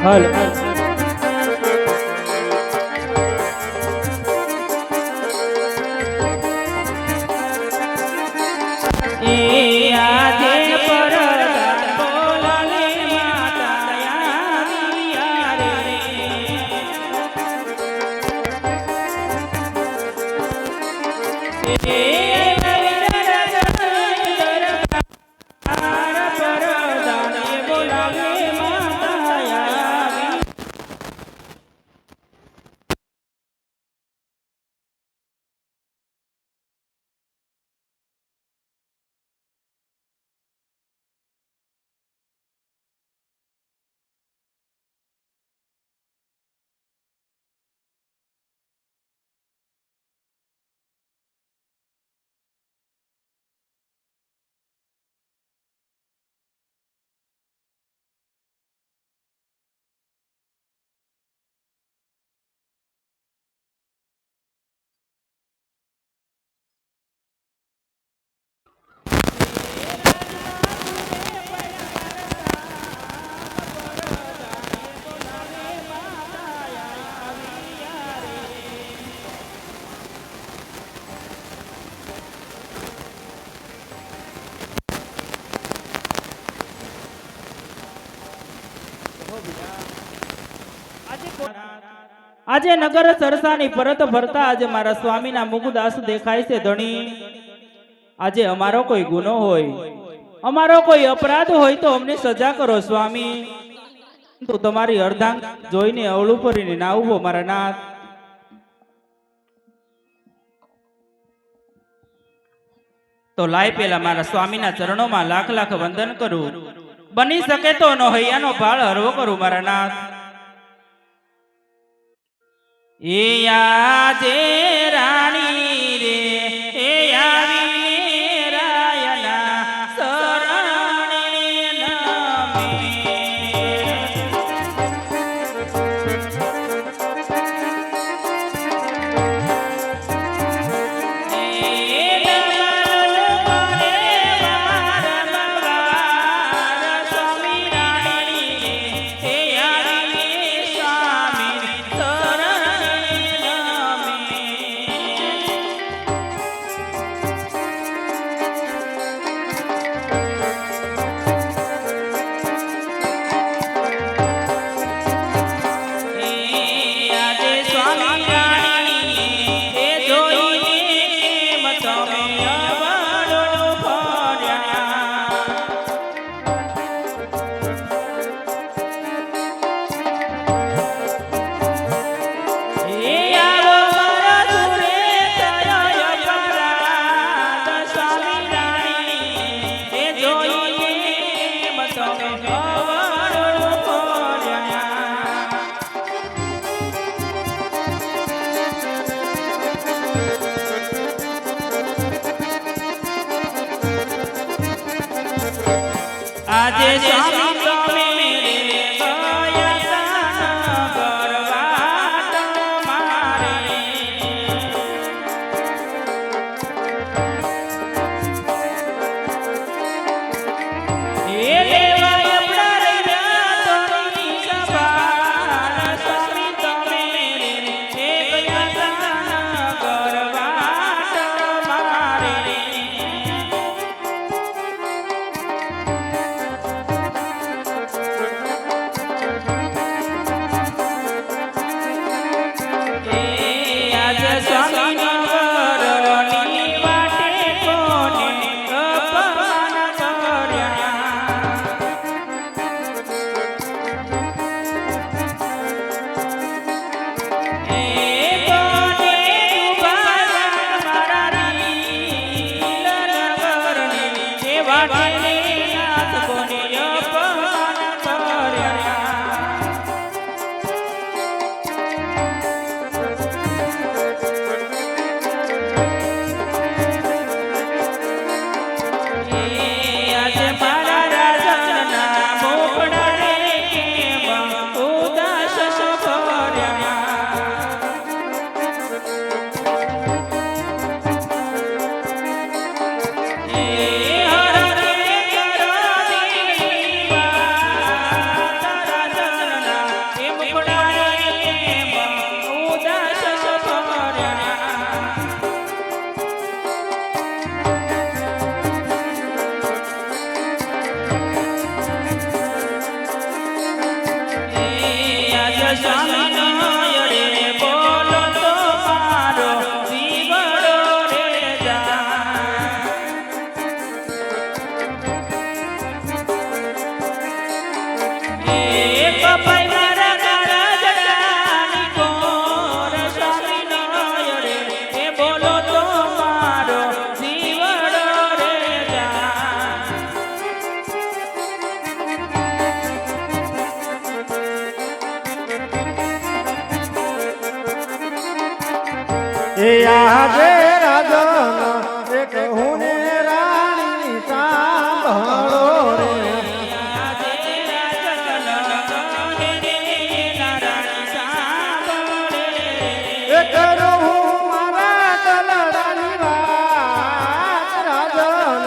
હાલ એ આજે પરદાન બોલાલે માતા આવ્યા રે પરદાન બોલાલે માતા આવી આજે નગર સરસાની પરત ભરતા આજે મારા સ્વામીના મુગદાસ દેખાય છે ધણી આજે અમારો કોઈ ગુનો હોય અમારો કોઈ અપરાધ હોય તો અમને સજા કરો સ્વામી તો તમારી અર્ધાંગ જોઈને અવળું ફરીને ના ઉભો મારા નાથ તો લાય પેલા મારા સ્વામીના ચરણોમાં લાખ લાખ વંદન કરું બની શકે તો નો હૈયાનો ભાળ હરવો કરું મારા નાથ એ આજે રાણી રે એ આવીને રાયના શરણે નમે આજે સ્વામી તમે સ્વામી નયડે બોલો તો મારો જીવડો રે જા એ કપાઈ મારા કાળા જડાની કોર સ્વામી નયડે એ બોલો તો મારો જીવડો રે જા એ આજે રાજન એક હું ને રાણી સાંભળો રે એક હું મારા દલડાની વાત રાજન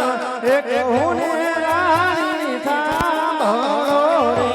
એક હું ને રાણી સાંભળો રે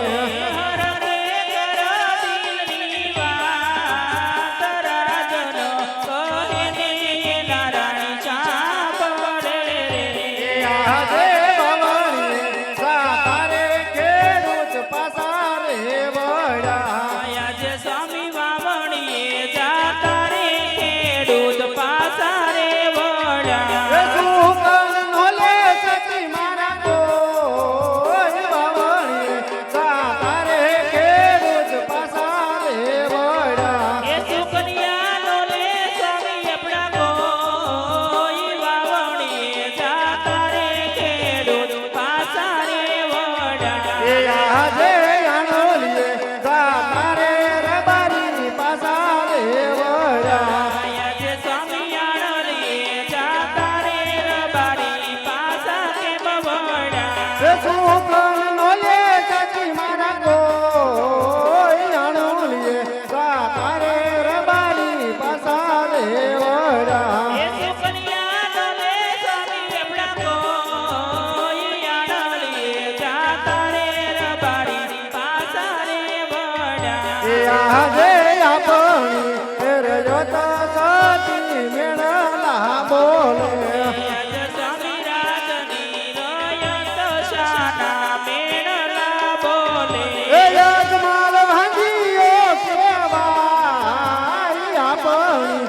આજે ભવણી સાતારે ખેડૂત પાસારે વળ્યા સ્વામી વાવણીએ જાતા રે ખેડૂત પાસારે વળ્યા સુકન નોલે સતી મારા કોઈ ભવણી સાતારે ખેડૂત પાસારે વળ્યા એ સુકન્યા લોલે સ્વામી આપણા કોઈ વાવણીએ જાતા રે ખેડૂત પાસારે વળ્યા એ આજે આણોલીએ સાતારે રબારી પાસારે વળ્યા આજે સ્વામી આણલીએ જાતા રે રબારી પાસા કે બવડ્યા સુકન નોલે સતી મારા કોઈ આણોલીએ સાતારે રબારી પાસારે વળ્યા એ સુકન્યા લોલે સ્વામી આપણા કોઈ આણલીએ જાતા રે રબારી પાસા રે વળ્યા એ આજે આપણી રજત સતી મેળલા બોલે આજે સ્વામી રાજની રયત શાના મેળલા બોલે એ યજમાન ભાંગીઓ કેવાય આપણી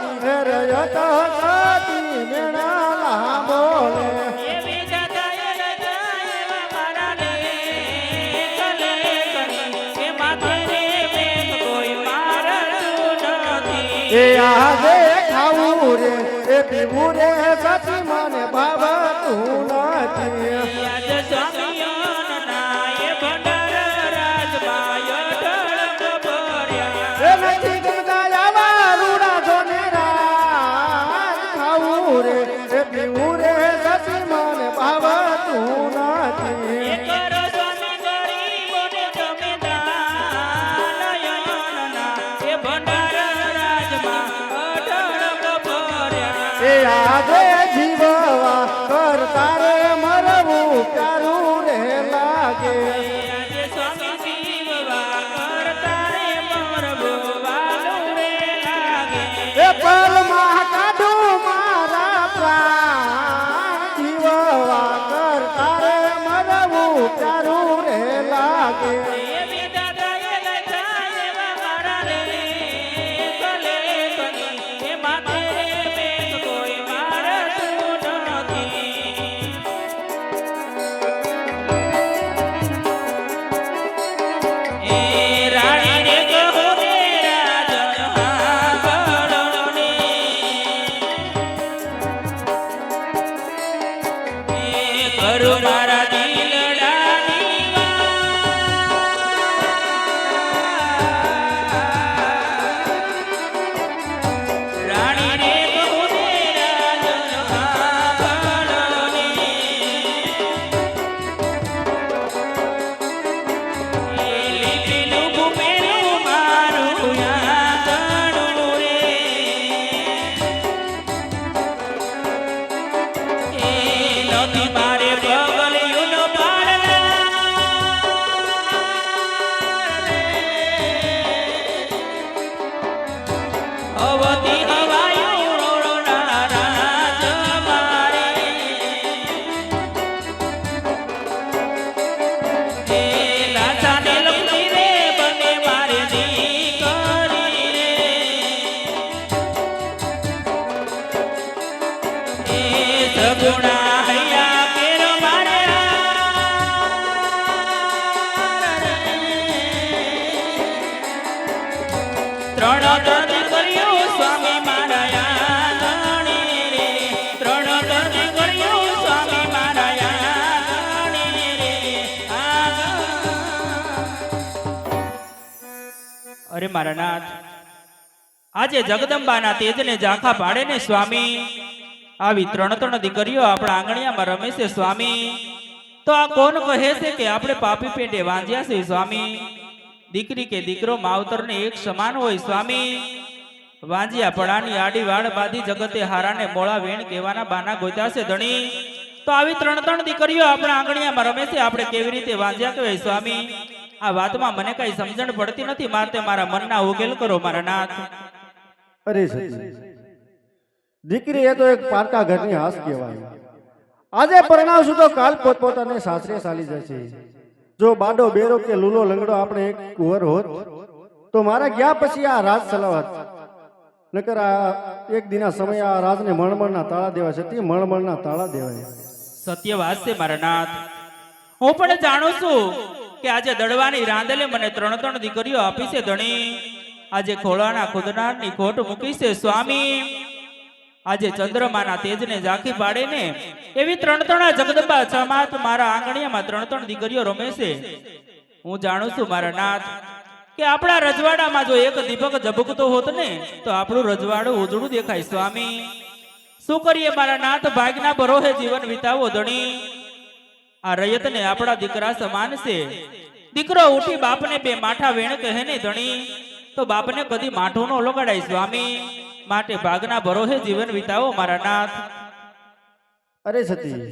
રજત સતી મેળલા બોલે એવી જતાય રજાય મારા લે કલે કની એ માથે રે મેઘ કોઈ મારતું નથી એ આજે ખાવું રે એ પીવું રે સતી મને ભાવતું નથી આજે સ્વામીઓના એ ભંડાર રાજમાં અઢળક ભર્યા એ નથી ગંગા આવા રૂડા જોનેરા ખાવું રે એ પીવું રે સતી મને ભાવતું નથી એ કરો સ્વામી ગરીબોને તમે દાન નયનના એ ભંડાર રાજમાં અઢળક ભર્યા એ આજે જીવવા કરતા રે મરવું પ્યારું રે લાગે આજે સ્વામી જીવવા કરતા રે મરવું વાલું રે લાગે એ પલમાં કાઢું મારા પ્રાણ જીવવા કરતા રે મરવું પ્યારું રે લાગે એવી દાદાએ લખ્યા એવા મારા રે કલે કની એ માથે રે મેઘ કોઈ મારતું નથી એ રાણી રે કહો રે રાજન હાંભળો ને એ કરું મારા દિલડાની વાત ત્રણ દીકરીઓ સ્વામી મારા આંગણે રે, ત્રણ દીકરીઓ સ્વામી મારા આંગણે રે, અરે મારા નાથ, આજે જગદંબાના તેજને ઝાંખા પાડે ને સ્વામી, આવી ત્રણ દીકરીઓ આપણા આંગણિયામાં રમે છે સ્વામી, તો આ કોણ કહે છે કે આપણે પાપી પેટે વાંજ્યા છે સ્વામી? દીકરી કે દીકરો માવતરને એક સમાન હોય સ્વામી. વાંજિયા પડાની આડી વાડ બાંધી જગતે હારાને મોળા વેણ કહેવાના બાના ગોત્યા છે ધણી. તો આવી ત્રણ દીકરીઓ આપણા આંગણિયામાં રમે છે, આપણે કેવી રીતે વાંજ્યા કહેવાય સ્વામી? આ વાતમાં મને કઈ સમજણ પડતી નથી, મારે મારા મનના ઉકેલ કરો મારા નાથ. અરે સતી, દીકરી એ તો એક પારકા ઘરની હાસ કહેવાય. આજે પરણાવશું તો કાલ પોતપોતાને સાસરે ચાલી જશે. જો બાડો બેરો કે લૂલો લંગડો આપણે એક કુંવર હોત તો મારા ગયા પછી આ રાજ ચલાવત. નકર આ એક દિના સમય આ રાજને મણમણના તાળા દેવા છે, તે મણમણના તાળા દેવાય. સત્ય વાત છે મારા નાથ. હું પણ જાણું છું કે આજે દડવાની રાંદલે મને ત્રણ દીકરીઓ આપી છે ધણી. આજે ખોળાના ખુદનારની ખોટ મૂકી છે સ્વામી. આજે ચંદ્રમાના તેજને ઝાંખી પાડે ને એવી ત્રણ જગદંબા સમાત મારા આંગણિયામાં ત્રણ દીકરીઓ રમે છે. હું જાણું છું મારા નાથ કે આપણા રજવાડામાં જો એક દીપક ઝબકતો હોત ને તો આપણું રજવાડું ઉજળું દેખાય સ્વામી. શું કરીએ મારા નાથ, ભાગના ભરોહે જીવન વિતાવો ધણી. આ રયતને આપણા દીકરા સમાન છે. દીકરો ઉઠી બાપને બે માઠા વેણ કહે ને ધણી, તો બાપને કદી માઠું ન લગાડાય સ્વામી. માટે ભાગના ભરોહે જીવન વિતાવો મારા નાથ. અરે સતી,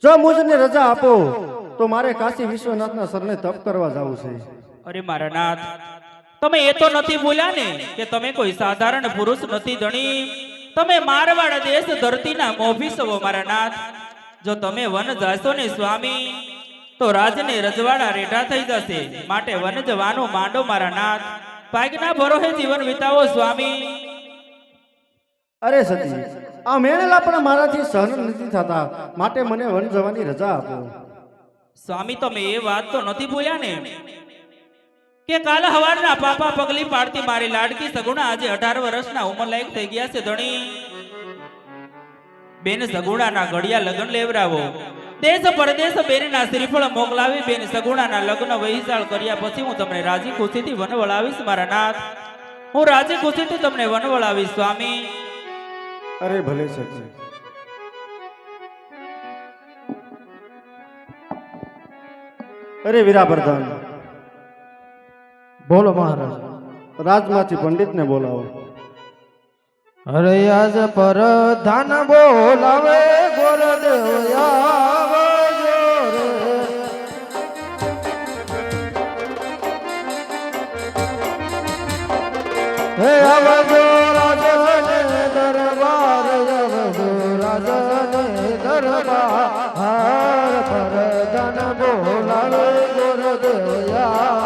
જો મુજને રજા આપો તો મારે કાશી વિશ્વનાથના સરને તપ કરવા જવું છે. અરે મારા નાથ, તમે એ તો નથી બોલ્યા ને કે તમે કોઈ સાધારણ પુરુષ નથી ધણી. તમે મારવાડ દેશ ધરતીના મોભી છો મારા નાથ. જો તમે વન જાશો ને સ્વામી તો રાજને રજવાડા રેઠા થઈ જશે. માટે વન જવાનો માંડો મારા નાથ. ભાગના ભરોહે જીવન વિતાવો સ્વામી. અરે સતી, આ મેળેલા પણ મારાથી સહન નથી થતા, માટે મને વન જવાની રજા આપો. સ્વામી, તમે એ વાત તો નથી બોલ્યા ને કે કાલ હવારના પાપા પગલી પાડતી મારી લાડકી સગુણા આજે 18 વર્ષના ઉંમર લાયક થઈ ગયા છે ધણી. બેન સગુણાના ઘડિયા લગ્ન લેવરાવો. દેશ પરદેશ બેનના શ્રીફળ મોકલાવી બેન સગુણાના લગ્ન વહિસાળ કર્યા પછી હું તમને રાજી ખુશીથી વન વળાવીશ મારા નાથ. હું રાજી ખુશીથી તમને વન વળાવીશ સ્વામી. અરે ભલે સતી. અરે વીરા પ્રધાન, બોલો મહારાજ. રાજમાંથી પંડિતને બોલાવો. અરે આજ પર ધાન બોલાવે ગોરદેવ આવજો રે. હે આવજો રાજને દરબાર, આવજો રાજને દરબાર. હાર પર ધાન બોલાવે ગોરદેવ આવજો.